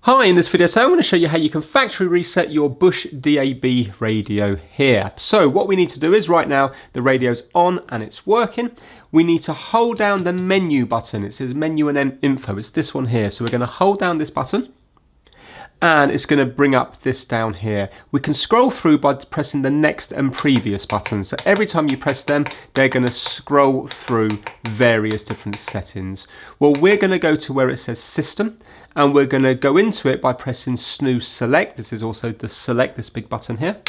Hi, in this video, I'm going to show you how you can factory reset your Bush DAB radio here. So what we need to do is right now the radio's on and it's working. We need to hold down the menu button. It says menu and then info. It's this one here. So we're going to hold down this button and it's going to bring up this down here. We can scroll through by pressing the next and previous buttons. So every time you press them, they're going to scroll through various different settings. Well, we're going to go to where it says system. And we're going to go into it by pressing snooze select. This is also the select, this big button here.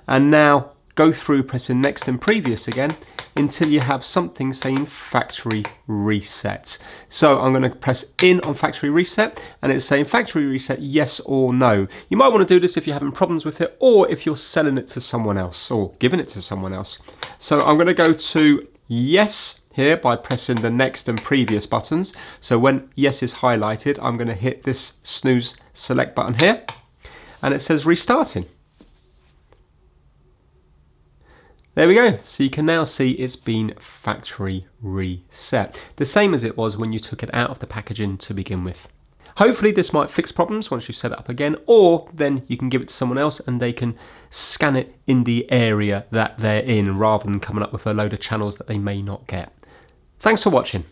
And now go through pressing next and previous again until you have something saying factory reset. So I'm going to press in on factory reset and it's saying factory reset yes or no. You might want to do this if you're having problems with it or if you're selling it to someone else or giving it to someone else. So I'm going to go to yes here by pressing the next and previous buttons. So when yes is highlighted, I'm going to hit this snooze select button here and it says restarting. There we go. So you can now see it's been factory reset. The same as it was when you took it out of the packaging to begin with. Hopefully this might fix problems once you set it up again, or then you can give it to someone else and they can scan it in the area that they're in rather than coming up with a load of channels that they may not get. Thanks for watching.